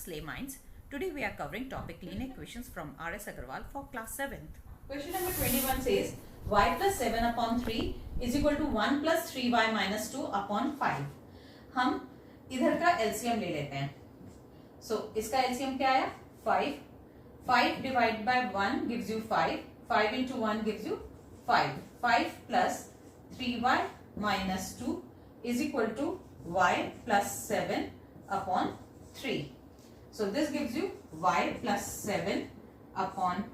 Slay Minds. Today we are covering topic linear equations from R.S. Agarwal for class 7th. Question number 21 says y plus 7 upon 3 is equal to 1 plus 3y minus 2 upon 5. हम इधर का LCM ले लेते हैं. इसका LCM क्या आया? 5. 5 divided by 1 gives you 5. 5 into 1 gives you 5. 5 plus 3y minus 2 is equal to y plus 7 upon 3. So this gives you y plus 7 upon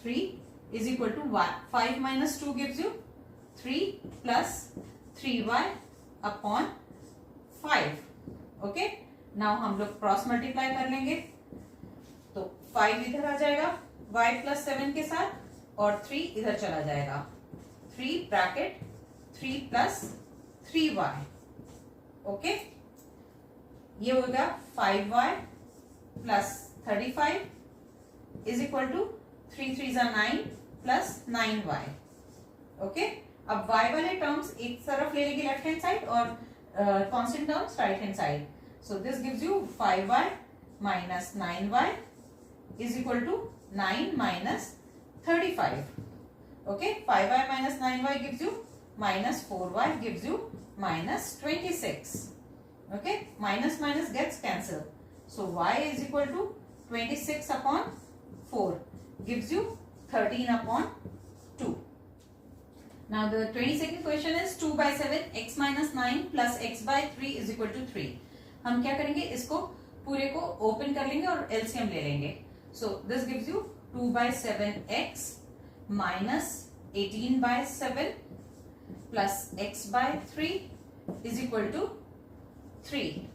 3 is equal to y. 5 minus 2 gives you 3 plus 3y upon 5. Okay. Now हम लोग cross multiply कर लेंगे. तो 5 इधर आ जाएगा y plus 7 के साथ और 3 इधर चला जाएगा. 3 ब्रैकेट 3 plus 3y. ओके. ये हो गया 5y plus 35 is equal to 3 3s are 9 plus 9y. Okay. अब y वाले टर्म्स एक तरफ ले लेंगे लेफ्ट हैंड साइड और constant terms right hand side. So this gives you 5y minus 9y is equal to 9 minus 35. Okay. 5y minus 9y gives you minus 4y gives you minus 26. Okay. Minus minus gets cancelled. So y is equal to 26 upon 4 gives you 13 upon 2. Now the 22nd question is 2 by 7 x minus 9 plus x by 3 is equal to 3. हम क्या करेंगे? इसको पूरे को open कर लेंगे और LCM ले लेंगे. So this gives you 2 by 7x minus 18 by 7 plus x by 3 is equal to 3.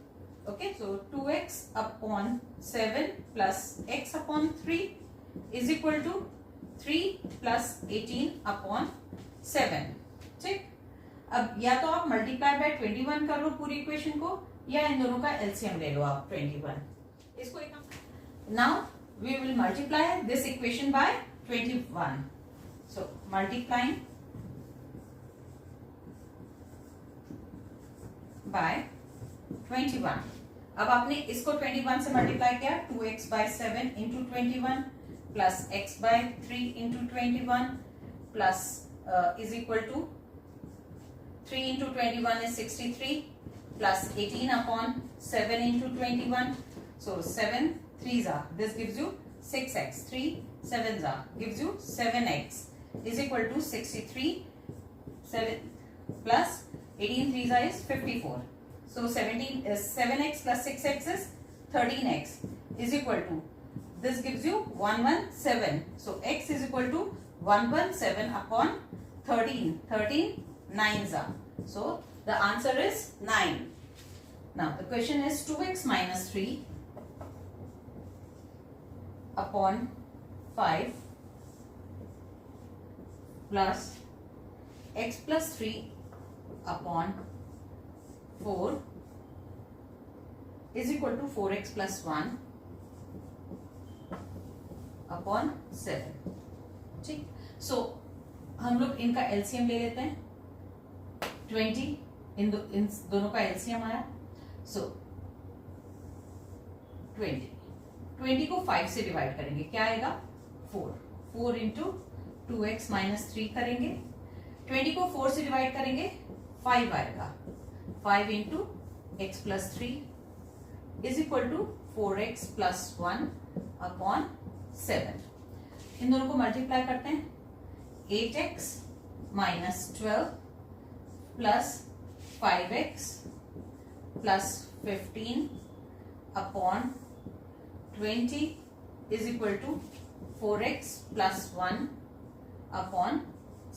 Okay, so 2x upon 7 plus x upon 3 is equal to 3 plus 18 upon 7. ठीक. अब या तो आप मल्टीप्लाई बाय 21 कर लो पूरी इक्वेशन को या इन दोनों का एलसीएम ले लो आप 21. इसको एक now we will multiply this equation by 21. So multiplying by 21. अब आपने इसको 21 से मल्टीप्लाई किया. 2x by 7 into 21 plus x by 3 into 21 plus is equal to 3 into 21 is 63 plus 18 upon 7 into 21. So 7 3s are. This gives you 6x. 3 7s are. Gives you 7x is equal to 63. 7 plus 18 3s are is 54. So 17 is 7x plus 6x is 13x is equal to. This gives you 117. So x is equal to 117 upon 13. 13 9s are. So the answer is 9. Now the question is 2x minus 3 upon 5 plus x plus 3 upon 4 is equal to 4x plus 1 upon 7. ठीक. So हम लोग इनका LCM ले लेते हैं. 20 इन दोनों का LCM आया. सो 20 को 5 से डिवाइड करेंगे. क्या आएगा? 4 इंटू 2x माइनस 3 करेंगे. 20 को 4 से डिवाइड करेंगे 5 आएगा. 5 into x plus 3 is equal to 4x plus 1 upon 7. इन दोनों को मल्टीप्लाई करते हैं. 8x minus 12 plus 5x plus 15 upon 20 is equal to 4x plus 1 upon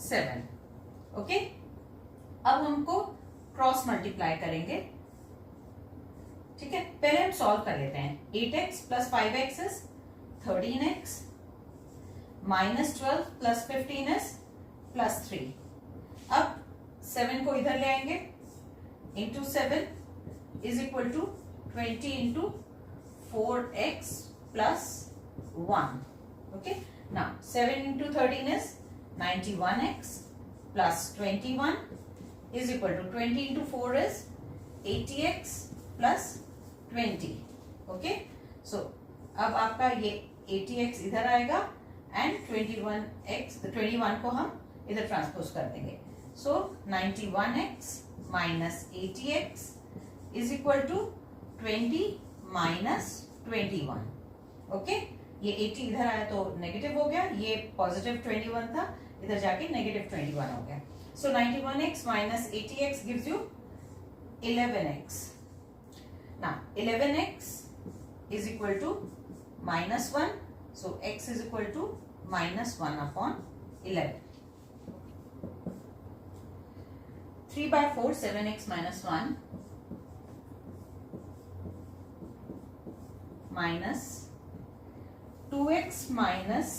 7. Okay. अब हमको क्रॉस मल्टीप्लाई करेंगे. ठीक है. पहले हम सॉल्व कर लेते हैं. 8x plus 5x is 13x minus 12 plus 15 is plus 3. अब 7 को इधर ले आएंगे. Into 7 is equal to 20 into 4x plus 1. Okay. Now 7 into 13 is 91x plus 21 is equal to 20 into 4 is 80x plus 20. Okay. So अब आपका ये 80x इधर आएगा एंड 21 को हम इधर ट्रांसपोज कर देंगे. So 91x minus 80x is equal to 20 minus 21. Okay, ये 80 इधर आया तो नेगेटिव हो गया, ये पॉजिटिव 21 था, इधर जाके नेगेटिव 21 हो गया. सो 91x minus 80x gives you 11x. Now 11x is equal to minus 1. So x is equal to minus 1 upon 11. 3 by 4, 7x minus 1 minus 2x minus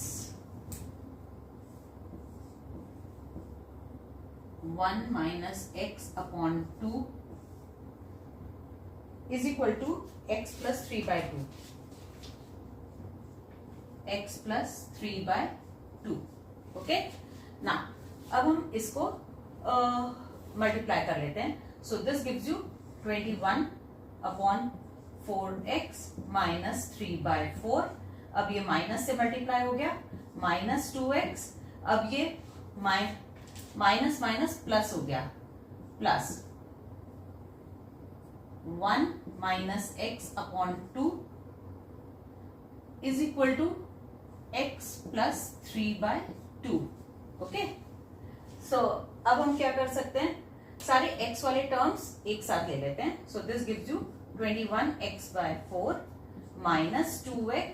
1 minus x upon 2 is equal to x plus 3 by 2. x plus 3 by 2. Okay, ना अब हम इसको multiply कर लेते हैं. So this gives you 21 upon 4x minus 3 by 4. अब ये minus से मल्टीप्लाई हो गया, माइनस 2x. अब ये माइनस माइनस प्लस हो गया, plus 1 minus x upon 2 is equal to x plus 3 by 2. Okay, so अब हम क्या कर सकते हैं, सारे x वाले टर्म्स एक साथ ले लेते हैं. So this gives you 21x by 4 minus 2x.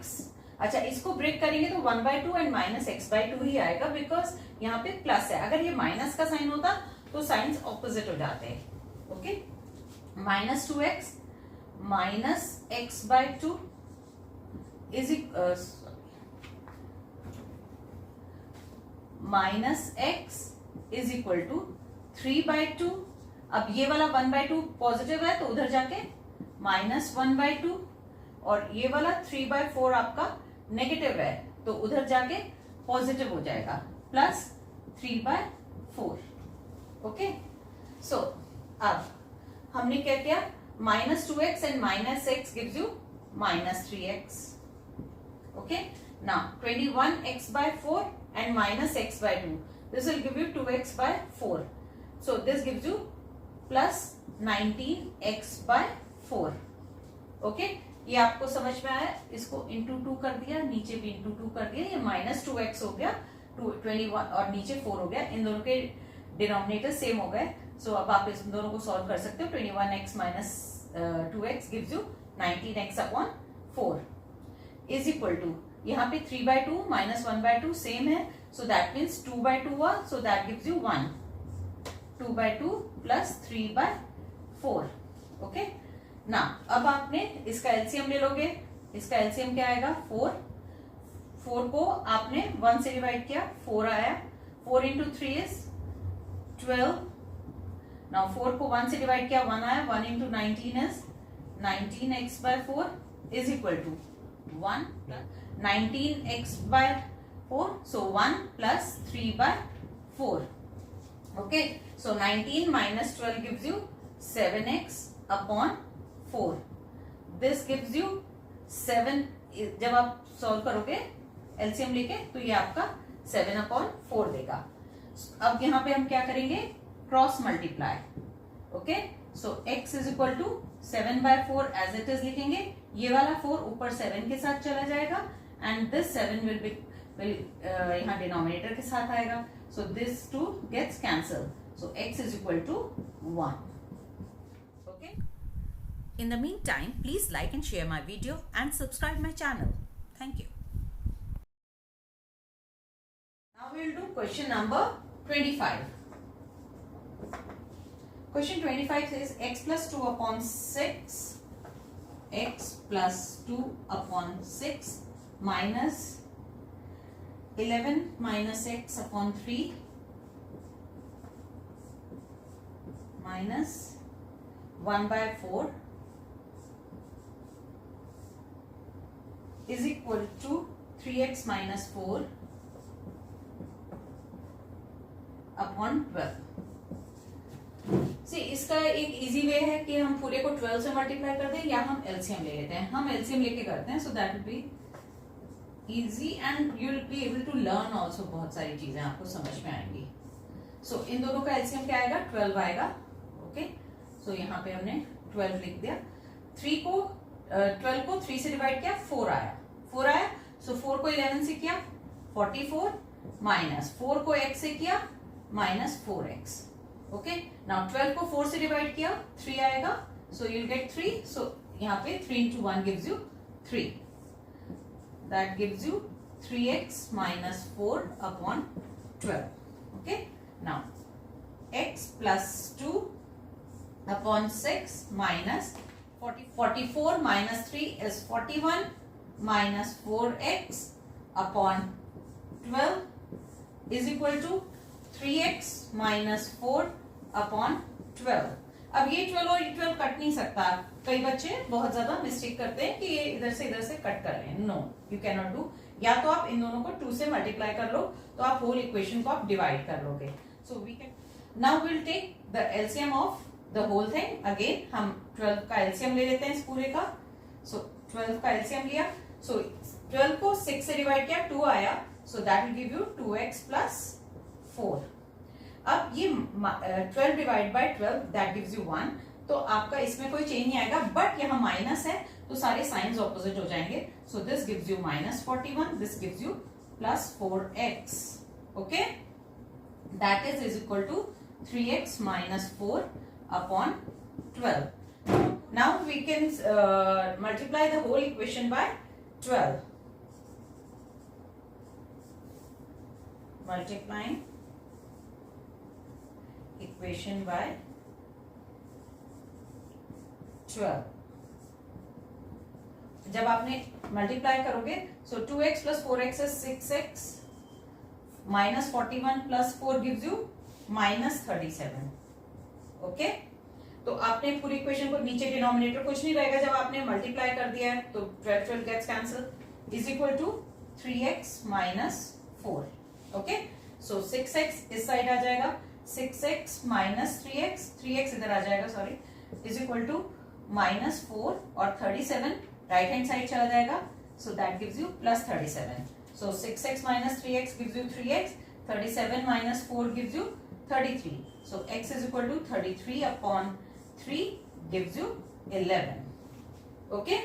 अच्छा, इसको ब्रेक करेंगे तो 1 by 2 and minus x by 2 ही आएगा, बिकॉज यहाँ पे प्लस है. अगर ये माइनस का साइन होता तो साइंस ऑपोजिट हो जाते हैं. Okay, minus 2x minus x by 2 is minus x is equal to 3 by 2. अब ये वाला 1 बाय 2 पॉजिटिव है तो उधर जाके माइनस 1 बाय 2, और ये वाला 3 बाय 4 आपका नेगेटिव है तो उधर जाके पॉजिटिव हो जाएगा, प्लस 3 बाय 4. ओके, सो अब हमने क्या किया, minus 2x and minus x gives you minus 3x. Okay, now 21x by 4 and minus x by 2. This will give you 2x by 4. So this gives you plus 19x by 4. Okay, ये आपको समझ में आया. इसको into 2 कर दिया, नीचे भी इंटू 2 कर दिया, ये माइनस 2x हो गया, 21 और नीचे 4 हो गया. इन दोनों के डिनोमिनेटर सेम हो गए. सो अब आप इस दोनों को सॉल्व कर सकते हो. 21x minus 2x gives you 19x upon 4 is equal to, यहाँ पे 3 बाय 2 माइनस 1 बाय 2 सेम है, सो दैट मीन्स 2 बाय 2 हुआ, so that gives you 1. 2 by 2 plus 3 by 4. Okay, ना अब आपने इसका एलसीएम ले लोगे. इसका एलसीएम क्या आएगा, 4. 4 को आपने 1 से डिवाइड किया, 4 आया. 4 इंटू 3 इज 12. नाउ 4 को 1 से डिवाइड किया, 1 आया. 1 into 19 is 19x by 4 is equal to 1 19x by 4. So 1 plus 3 by 4. Okay, so 19 minus 12 gives you 7x upon 4. This gives you 7. जब आप सॉल्व करोगे एलसीएम लेके तो ये आपका 7 अपॉन 4 देगा. अब यहां पे हम क्या करेंगे, cross multiply. Okay, so x is equal to 7 by 4 as it is लिखेंगे. ये वाला 4 ऊपर 7 के साथ चला जाएगा एंड दिस 7 विल यहाँ डिनोमिनेटर के साथ आएगा. So this 2 gets cancel. So x is equal to 1. Okay, In the meantime, please like and share my video and subscribe my channel. Thank you. now we will do question number 25. Question 25 says x plus 2 upon 6, x plus 2 upon 6 minus 11 minus x upon 3 minus 1 by 4 is equal to 3x minus 4 upon 12. सी इसका एक easy way है कि हम पूरे को 12 से multiply कर दें या हम एलसीएम ले लेते हैं. हम एलसीएम लेके करते हैं, so that will be easy and you will be able to learn also. बहुत सारी चीजें आपको समझ में आएंगी. सो इन दोनों का एलसीएम क्या आएगा? 12 आएगा. ओके, सो यहाँ पे हमने 12 लिख दिया. 12 को 3 से डिवाइड किया, 4 आया. सो 4 को 11 से किया 44 माइनस 4 को x से किया माइनस 4x. ओके, नाउ 12 को 4 से डिवाइड किया 3 आएगा. So you will get 3. सो यहाँ पे 3 into 1 gives you 3. That gives you 3x minus 4 upon 12. Okay, now x plus 2 upon 6 minus 44 minus 3 is 41 minus 4x upon 12 is equal to 3x minus 4 upon 12. अब ये 12 और ये 12 cut नहीं सकता. कई बच्चे बहुत ज्यादा मिस्टेक करते हैं कि ये इधर से कट कर रहे हैं. No, you can not do. या तो आप इन दोनों को 2 से मल्टीप्लाई कर लो तो आप होल इक्वेशन को आप डिवाइड कर लोगे. So we can now will take the LCM of the whole thing. Again हम 12 का एलसीएम ले लेते हैं इस पूरे का. सो 12 का एलसीएम लिया. सो 12 को 6 से डिवाइड किया, 2 आया. सो that will give you 2x plus 4. अब ये 12 divide by 12 that gives you 1. तो आपका इसमें कोई चेंज नहीं आएगा, बट यहाँ माइनस है तो सारे साइंस ऑपोजिट हो जाएंगे. So this gives you minus 41, this gives you plus 4x. Okay, that is equal to 3x minus 4 upon 12. Now we can multiply the whole equation by 12. Multiplying equation by 12. जब आपने multiply करोगे, so 2x plus 4x is 6x minus 41 plus 4 gives you minus 37. Okay, तो आपने पूरी equation को नीचे denominator कुछ नहीं रहेगा जब आपने मल्टीप्लाई कर दिया है. तो 12 gets cancel is equal to 3x minus 4. Okay, so 6x इस साइड आ जाएगा, 6x माइनस 3x इधर आ जाएगा, sorry, is equal to minus 4 और 37 राइट हैंड साइड चला जाएगा. So that gives you plus 37. So 6x minus 3x gives you 3x, 37 minus 4 gives you 33. So x is equal to 33 upon 3 gives you 11. Okay.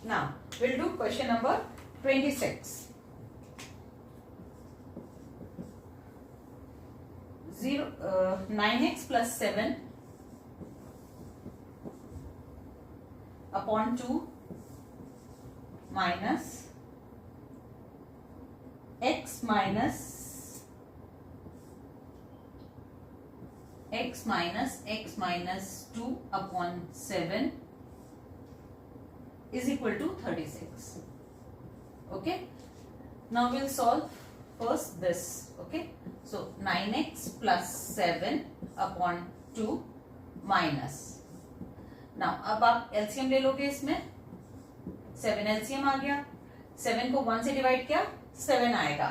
Now we'll do question number 26. 9x plus 7 upon 2 minus x minus 2 upon 7 is equal to 36. Okay, now we'll solve first this. Okay, so 9x plus 7 upon 2 minus. now अब आप LCM ले लोगे. इसमें 7 LCM आ गया. 7 को 1 से divide किया 7 आएगा.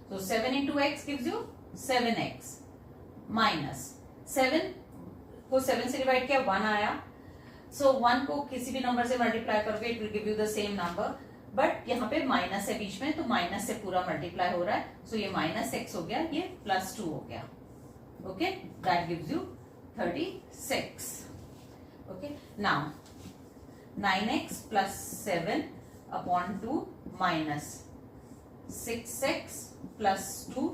तो 7 into x gives you 7x minus 7 को 7 से डिवाइड किया 1 आया. सो 1 को किसी भी नंबर से मल्टीप्लाई करोगे it will give you the same number, but यहाँ पे माइनस है बीच में तो माइनस से पूरा मल्टीप्लाई हो रहा है. सो ये माइनस x हो गया, ये प्लस 2 हो गया. Okay, that gives you 36. Okay, now 9x plus 7 upon 2 minus 6x plus 2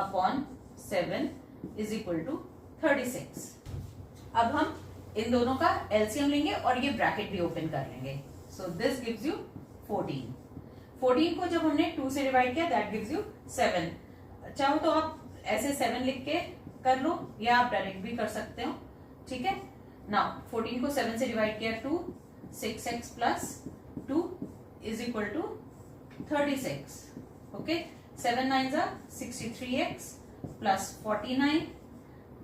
upon 7 is equal to 36. अब हम इन दोनों का एलसीएम लेंगे और ये ब्रैकेट भी ओपन कर लेंगे. सो दिस गिव्स यू 14. 14 को जब हमने 2 से डिवाइड किया दैट गिव्स यू 7. चाहो तो आप ऐसे 7 लिख के कर लो या आप डायरेक्ट भी कर सकते हो. ठीक है, नाउ 14 को 7 से डिवाइड किया 2, 6x plus 2 is equal to 36. Okay, 7 9s are 63x plus 49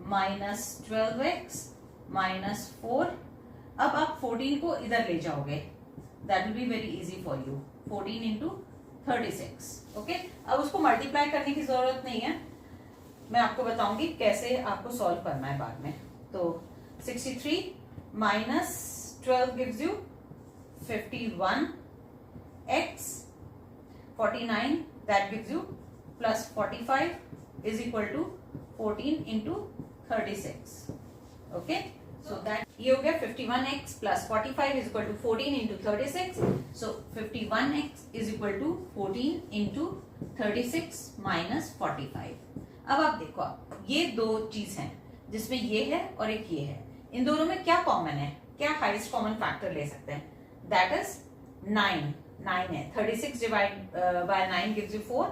minus 12x minus 4. अब आप 14 को इधर ले जाओगे, that will be very easy for you. 14 into 36. Okay, अब उसको मल्टीप्लाई करने की जरूरत नहीं है, मैं आपको बताऊंगी कैसे आपको सॉल्व करना है बाद में. तो 63 minus 12 gives you 51x, 49 that gives you plus 45 is equal to 14 into 36. Okay, so that ये हो गया 51x plus 45 is equal to 14 into 36. So 51x is equal to 14 into 36 minus 45. अब आप देखो, ये दो चीज हैं जिसमें ये है और एक ये है. इन दोनों में क्या कॉमन है, क्या हाईएस्ट कॉमन फैक्टर ले सकते हैं? दैट इज 9 है. 36 divide by 9 gives you 4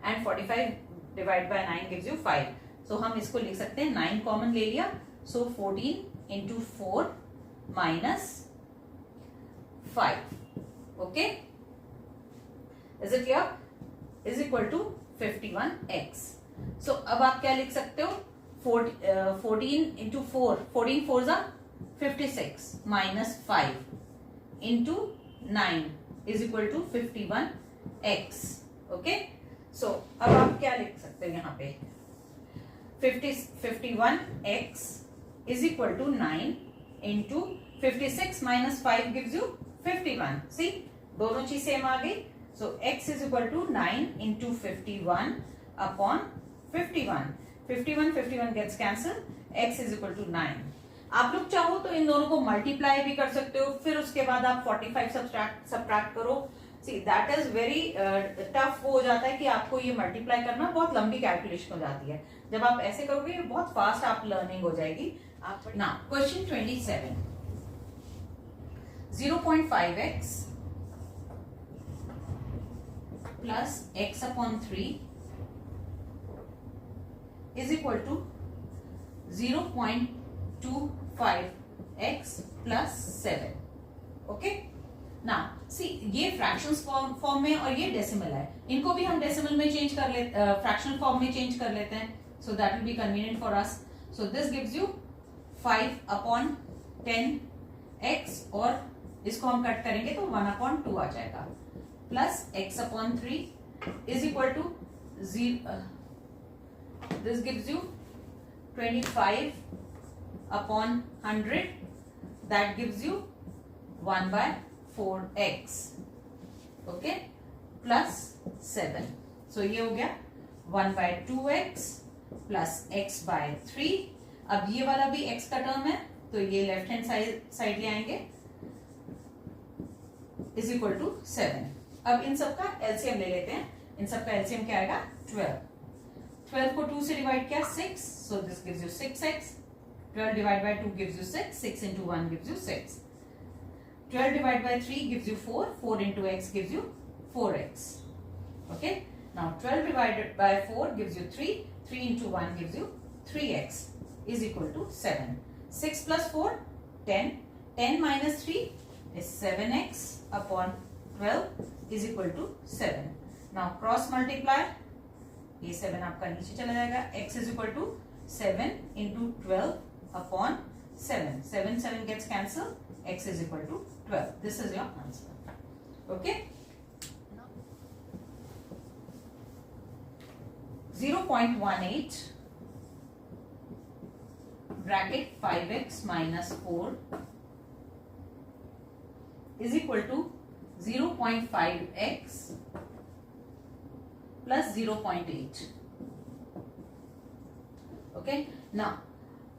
and 45 divide by 9 gives you 5. सो हम इसको लिख सकते हैं 9 कॉमन ले लिया. सो 14 into 4 minus 5. Okay, is it clear? Is equal to 51x. So अब आप क्या लिख सकते हो? 14 into 4, 14 4s are 56 minus 5 into 9 is equal to 51x. Okay, so अब आप क्या लिख सकते हो यहाँ पे? 51x is equal to 9 into 56 minus 5 gives you 51. See, दोनों चीज सेम आ गई. So x is equal to 9 into 51 upon 51. 51 gets cancelled. x is equal to 9. आप लोग चाहो तो इन दोनों को मल्टीप्लाई भी कर सकते हो, फिर उसके बाद आप 45 सब्ट्रैक्ट करो. See that is very tough. वो हो जाता है कि आपको ये मल्टीप्लाई करना बहुत लंबी कैलकुलेशन हो जाती है. जब आप ऐसे करोगे बहुत फास्ट आप लर्निंग हो जाएगी. Now question 27. 0.5x plus x upon 3 is equal to 0.25x plus 7. Okay, now see, ये फ्रैक्शंस फॉर्म में और ये डेसिमल है. इनको भी हम डेसिमल में चेंज कर लेते, फ्रैक्शन फॉर्म में चेंज कर लेते हैं. So that will be convenient for us. So this gives you 5 upon 10x और इसको हम कट करेंगे तो 1 upon 2 आ जाएगा. Plus x upon 3 is equal to 0. This gives you 25 upon 100. That gives you 1 by 4x. Okay, plus 7. So ये हो गया 1 by 2x plus x by 3. अब ये वाला भी x का टर्म है तो ये लेफ्ट हैंड साइड ले आएंगे. Is equal to 7. अब इन सब का एलसीएम ले लेते हैं. इन सब का एलसीएम क्या आएगा? 12. 12 को 2 से डिवाइड किया 6. सो this gives you 6x. 12 divide by 2 gives you 6. 6 into 1 gives you 6. 12 divided by 3 gives you 4. 4 into x gives you 4x. Okay. Now 12 divided by 4 gives you 3. 3 into 1 gives you 3x is equal to 7. 6 plus 4, 10. 10 minus 3 is 7x upon 12 is equal to 7. Now cross multiply. ये 7 आपका नीचे चला जाएगा. x is equal to 7 into 12 upon 7. 7 gets cancelled. X is equal to 12. This is your answer. Okay. 0.18 bracket 5x minus 4 is equal to 0.5x plus 0.8. Okay. Now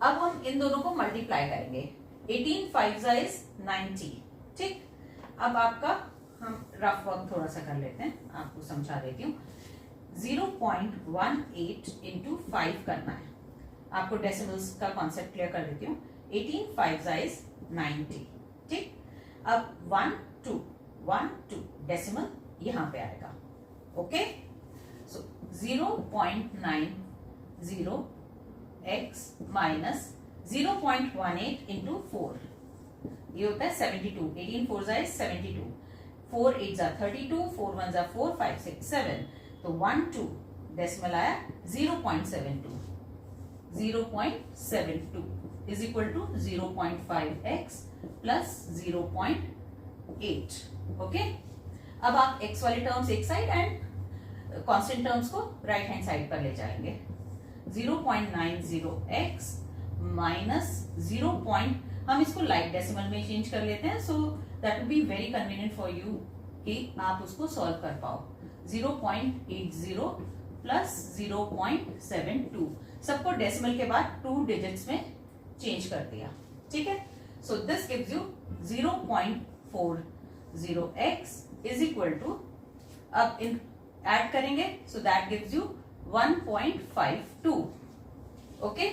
अब हम इन दोनों को multiply करेंगे. 18 5 is 90. ठीक. अब आपका हम रफ वर्क थोड़ा सा कर लेते हैं, आपको समझा देती हूँ. 0.18 into 5 करना है. आपको डेसिमल्स का कॉन्सेप्ट क्लियर कर देती हूँ. 18 5 is 90. ठीक. अब 1 2 डेसिमल यहां पे आएगा. ओके. सो 0.90 x माइनस 0.18 into 4 ये होता है 72. 18 4 is 72. 4 8 are 32. 4 1 are 4 5 6 7. तो 1 2 डेसिमल आया 0.72. 0.72 is equal to 0.5x plus 0.8. Okay. अब आप x वाले टर्म्स एक साइड एंड कांस्टेंट टर्म्स को राइट हैंड साइड पर ले जाएंगे. 0.90x minus 0. हम इसको लाइक डेसिमल में चेंज कर लेते हैं, so that will be very convenient for you कि आप उसको सॉल्व कर पाओ. 0.80 प्लस 0.72. सबको डेसिमल के बाद 2 डिजिट्स में चेंज कर दिया. ठीक है. So this gives you 0.40x is equal to, अब इन ऐड करेंगे, so that gives you 1.52. Okay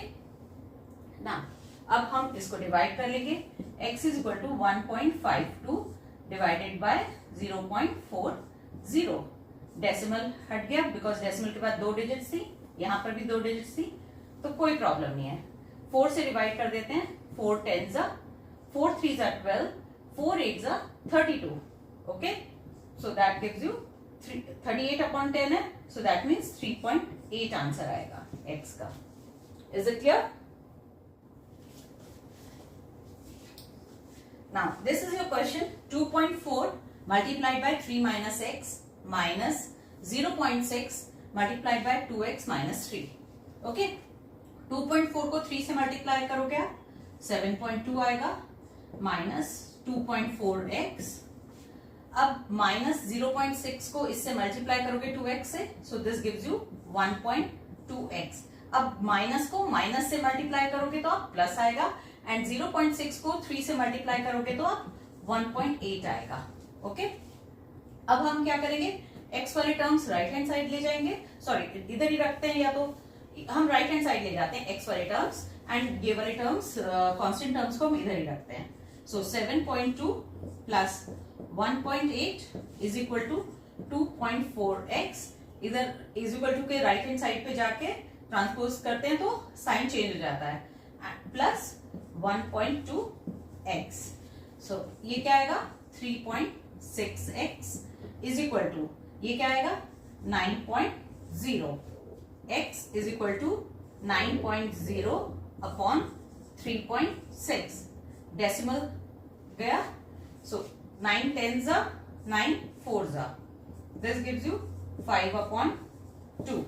ना. अब हम इसको डिवाइड कर लेंगे. x is equal to 1.52 divided by 0.40. Decimal हट गया बिकॉज डेसिमल के बाद 2 डिजिट्स थी, यहां पर भी 2 डिजिट्स थी, तो कोई प्रॉब्लम नहीं है. 4 से डिवाइड कर देते हैं. 4 10s are 4 3s are 12, 4 8s are 32. Okay, so that gives you 38 upon 10 है, सो दैट मीन्स 3.8 आंसर आएगा x का. Is it clear? Now this is your question. 2.4 multiplied by 3 minus x minus 0.6 multiplied by 2x minus 3. Okay? 2.4 को 3 से multiply करोगे आप 7.2 आएगा minus 2.4x. अब minus 0.6 को इससे मल्टीप्लाई करोगे 2x से, सो दिस गिव्स यू 1.2x. अब माइनस को माइनस से मल्टीप्लाई करोगे तो आप प्लस आएगा, एंड 0.6 को 3 से मल्टीप्लाई करोगे तो आप 1.8 आएगा. ओके, अब हम क्या करेंगे, x वाले टर्म्स राइट हैंड साइड ले जाएंगे, सॉरी इधर ही रखते हैं, या तो हम राइट हैंड साइड ले जाते हैं x वाले टर्म्स, एंड ये वाले टर्म्स कांस्टेंट टर्म्स को हम इधर ही रखते हैं. So 7.2 plus 1.8 is equal to 2.4x. इधर इज इक्वल टू के राइट हैंड साइड पे जाके ट्रांसपोज करते हैं तो साइन चेंज हो जाता है, प्लस 1.2x. सो ये क्या आएगा 3.6x इज इक्वल टू, ये क्या आएगा 9.0. x is equal to 9.0 upon 3.6. Decimal गया, so 9 10s are 9 4s are. This gives you 5 upon 2.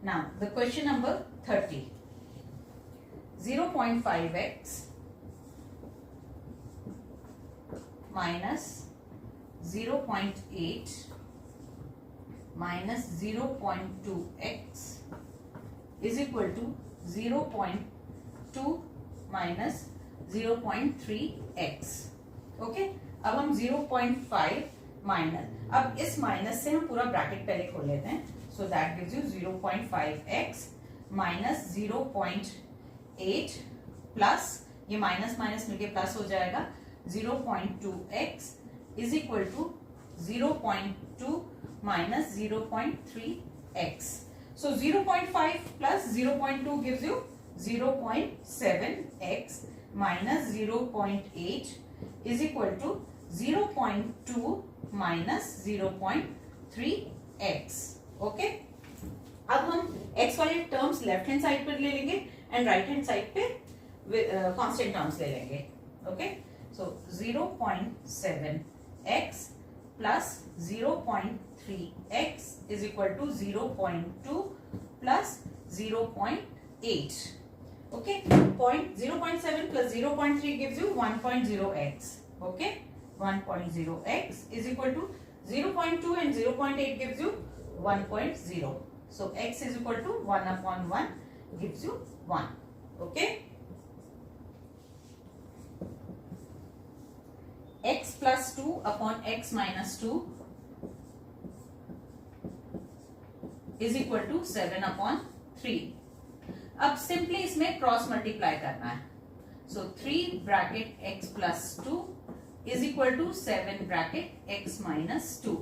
Now the question number 30. 0.5x minus 0.8 minus 0.2x is equal to 0.2 minus 0.3x. Okay, अब हम 0.5 minus, अब इस minus से हम पूरा bracket पहले खोल लेते हैं, so that gives you 0.5x minus 0.8 plus, ये माइनस माइनस मिलके प्लस हो जाएगा, 0.2x is equal to 0.2 minus 0.3x. So 0.5 plus 0.2 gives you 0.7x minus 0.8 is equal to 0.2 minus 0.3x. Okay, अब हम x वाले टर्म्स लेफ्ट हैंड साइड पर ले लेंगे एंड राइट हैंड साइड पे कांस्टेंट टर्म्स ले लेंगे. Okay, so 0.7x plus 0.3x is equal to 0.2 plus 0.8. Okay, 0.7 plus 0.3 gives you 1.0x. Okay, 1.0x is equal to 0.2 and 0.8 gives you 1.0. So x is equal to 1 upon 1 gives you 1. Okay. x plus 2 upon x minus 2 is equal to 7 upon 3. अब simply इसमें cross multiply करना है, सो 3 bracket x plus 2 is equal to 7 bracket x minus 2.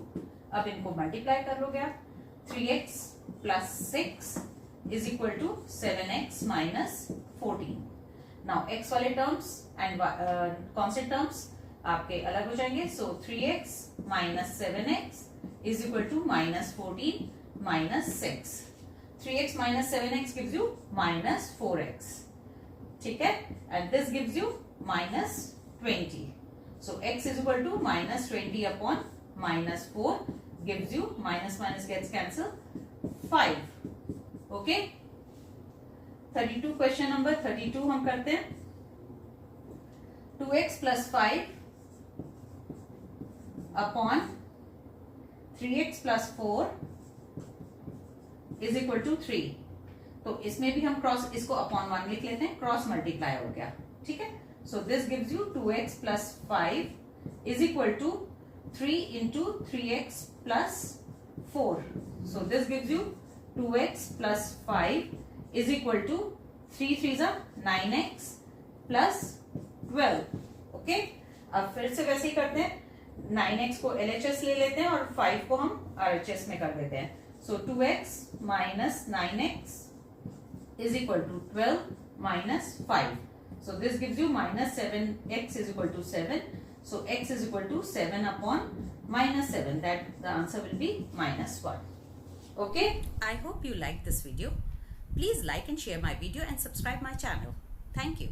अब इनको multiply कर लोगे आप, 3x plus 6 is equal to 7x minus 14. Now x वाले टर्म्स एंड कांस्टेंट टर्म्स आपके अलग हो जाएंगे, सो 3x minus 7x is equal to minus 14 minus 6. 3x minus 7x gives you minus 4x. ठीक है, and this gives you minus 20. So x is equal to minus 20 upon minus 4 gives you, minus minus gets cancelled, 5. Okay 32 question number 32 हम करते हैं 2x plus 5 upon 3x plus 4 is equal to 3। तो इसमें भी हम cross इसको upon 1 लिख लेते हैं, क्रॉस मल्टीप्लाई हो गया, ठीक है। So this gives you 2x plus 5 is equal to 3 into 3x plus 4। So this gives you 2x plus 5 is equal to 3 3 9x प्लस 12। ओके, अब फिर से वैसे ही करते हैं, 9x को LHS ले लेते हैं और 5 को हम RHS में कर देते हैं। सो 2x minus 9x is equal to 12 minus 5. So this gives you minus 7x is equal to 7. So x is equal to 7 upon minus 7. That the answer will be minus 1. Okay. I hope you liked this video. Please like and share my video and subscribe my channel. Thank you.